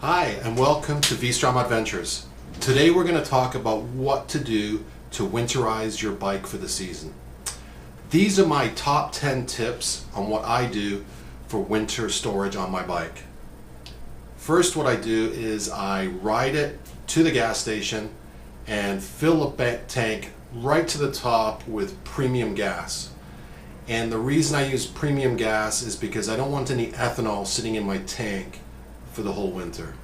Hi, and welcome to V-Strom Adventures. Today we're going to talk about what to do to winterize your bike for the season. These are my top 10 tips on what I do for winter storage on my bike. First, what I do is I ride it to the gas station and fill a tank right to the top with premium gas. And the reason I use premium gas is because I don't want any ethanol sitting in my tank for the whole winter.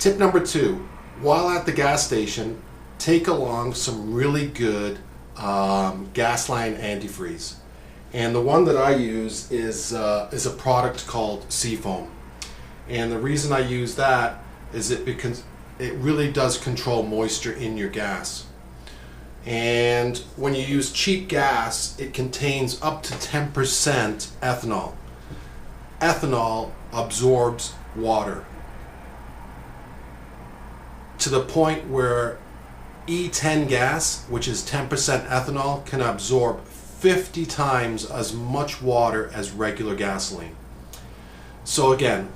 Tip number 2, while at the gas station, take along some really good gas line antifreeze. And the one that I use is a product called Seafoam. And the reason I use that is because it really does control moisture in your gas. And when you use cheap gas, it contains up to 10% ethanol. Ethanol absorbs water to the point where E10 gas, which is 10% ethanol, can absorb 50 times as much water as regular gasoline. So again,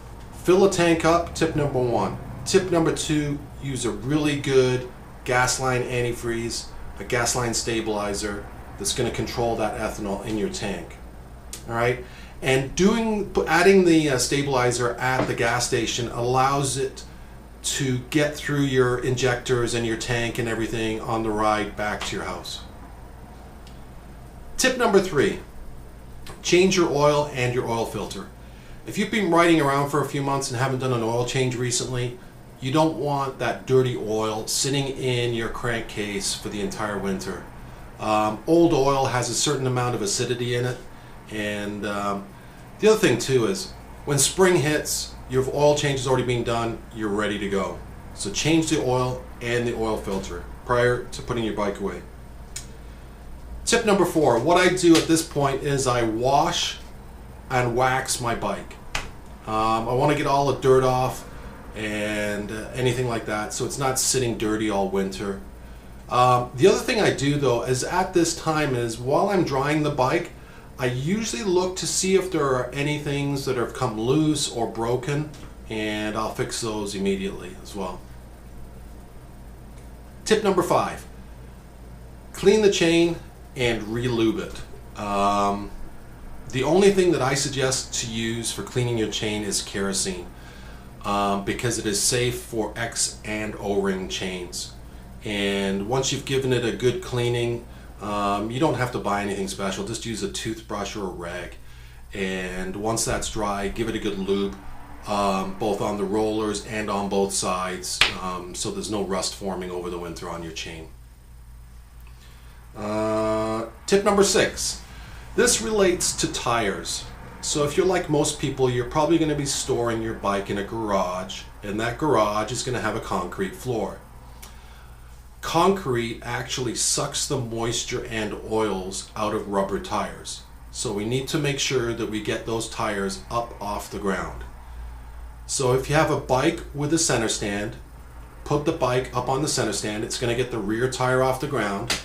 fill a tank up, tip number 1. Tip number 2, use a really good gas line antifreeze, a gas line stabilizer that's going to control that ethanol in your tank. All right, and adding the stabilizer at the gas station allows it to get through your injectors and your tank and everything on the ride back to your house. Tip number 3, change your oil and your oil filter. If you've been riding around for a few months and haven't done an oil change recently, you don't want that dirty oil sitting in your crankcase for the entire winter. Old oil has a certain amount of acidity in it, and the other thing too is when spring hits, your oil change has already been done, you're ready to go. So change the oil and the oil filter prior to putting your bike away. Tip number 4, what I do at this point is I wash and wax my bike. I want to get all the dirt off and anything like that, so it's not sitting dirty all winter. The other thing I do though is at this time is while I'm drying the bike, I usually look to see if there are any things that have come loose or broken, and I'll fix those immediately as well. Tip number 5, clean the chain and re-lube it. The only thing that I suggest to use for cleaning your chain is kerosene. Because it is safe for X and O-ring chains, and once you've given it a good cleaning, you don't have to buy anything special. Just use a toothbrush or a rag, and once that's dry, give it a good lube, both on the rollers and on both sides, so there's no rust forming over the winter on your chain. Tip number 6, this relates to tires. So if you're like most people, you're probably going to be storing your bike in a garage, and that garage is going to have a concrete floor. Concrete actually sucks the moisture and oils out of rubber tires. So we need to make sure that we get those tires up off the ground. So if you have a bike with a center stand, put the bike up on the center stand. It's going to get the rear tire off the ground,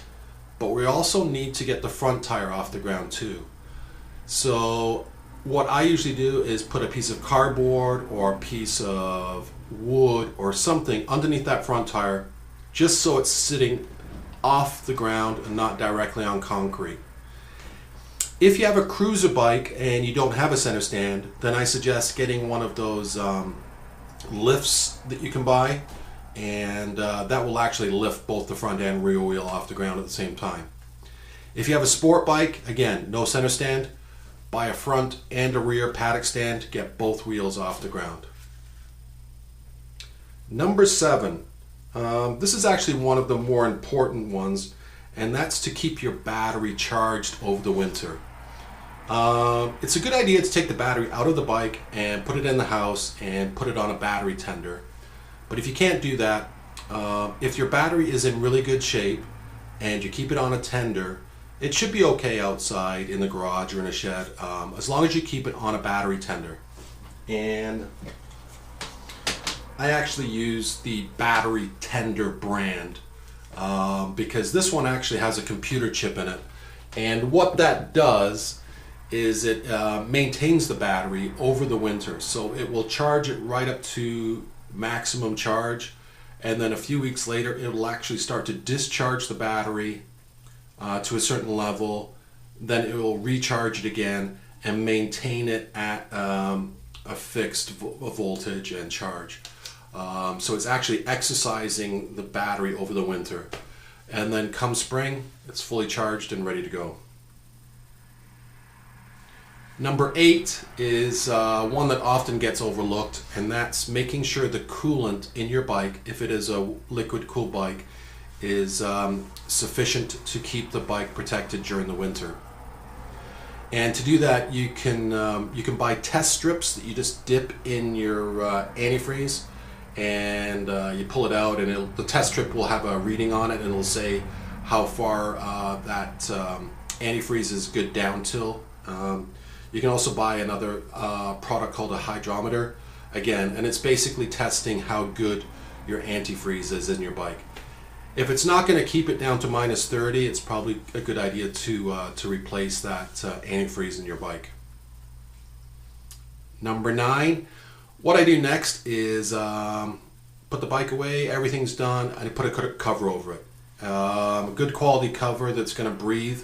but we also need to get the front tire off the ground too. So what I usually do is put a piece of cardboard or a piece of wood or something underneath that front tire, just so it's sitting off the ground and not directly on concrete. If you have a cruiser bike and you don't have a center stand, then I suggest getting one of those lifts that you can buy, and that will actually lift both the front and rear wheel off the ground at the same time. If you have a sport bike, again, no center stand, buy a front and a rear paddock stand to get both wheels off the ground. Number 7, this is actually one of the more important ones, and that's to keep your battery charged over the winter. It's a good idea to take the battery out of the bike and put it in the house and put it on a battery tender. But if you can't do that, if your battery is in really good shape and you keep it on a tender, it should be okay outside in the garage or in a shed, as long as you keep it on a battery tender. And I actually use the battery tender brand because this one actually has a computer chip in it, and what that does is it maintains the battery over the winter. So it will charge it right up to maximum charge, and then a few weeks later it will actually start to discharge the battery to a certain level. Then it will recharge it again and maintain it at a fixed voltage and charge. So it's actually exercising the battery over the winter, and then come spring it's fully charged and ready to go. Number 8 is one that often gets overlooked, and that's making sure the coolant in your bike, if it is a liquid cooled bike, is sufficient to keep the bike protected during the winter. And to do that, you can buy test strips that you just dip in your antifreeze, and you pull it out, and the test strip will have a reading on it, and it'll say how far that antifreeze is good down till. You can also buy another product called a hydrometer, again, and it's basically testing how good your antifreeze is in your bike. If it's not going to keep it down to -30, it's probably a good idea to replace that antifreeze in your bike. Number 9, what I do next is put the bike away, everything's done, and I put a cover over it. A good quality cover that's going to breathe.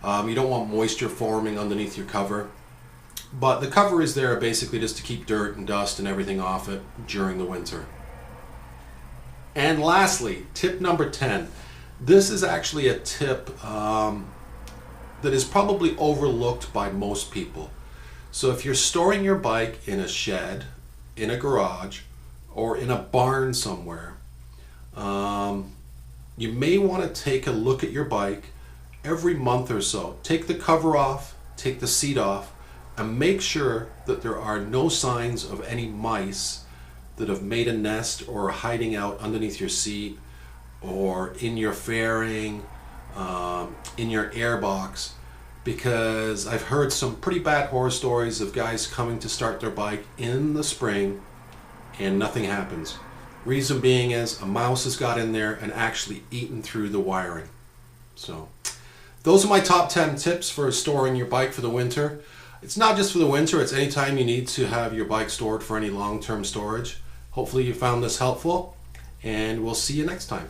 You don't want moisture forming underneath your cover, but the cover is there basically just to keep dirt and dust and everything off it during the winter. And lastly, tip number 10. This is actually a tip that is probably overlooked by most people. So if you're storing your bike in a shed, in a garage, or in a barn somewhere, you may want to take a look at your bike every month or so. Take the cover off, take the seat off, and make sure that there are no signs of any mice that have made a nest or are hiding out underneath your seat or in your fairing, in your airbox, because I've heard some pretty bad horror stories of guys coming to start their bike in the spring and nothing happens. Reason being is a mouse has got in there and actually eaten through the wiring. So those are my top 10 tips for storing your bike for the winter. It's not just for the winter, it's anytime you need to have your bike stored for any long-term storage. Hopefully you found this helpful, and we'll see you next time.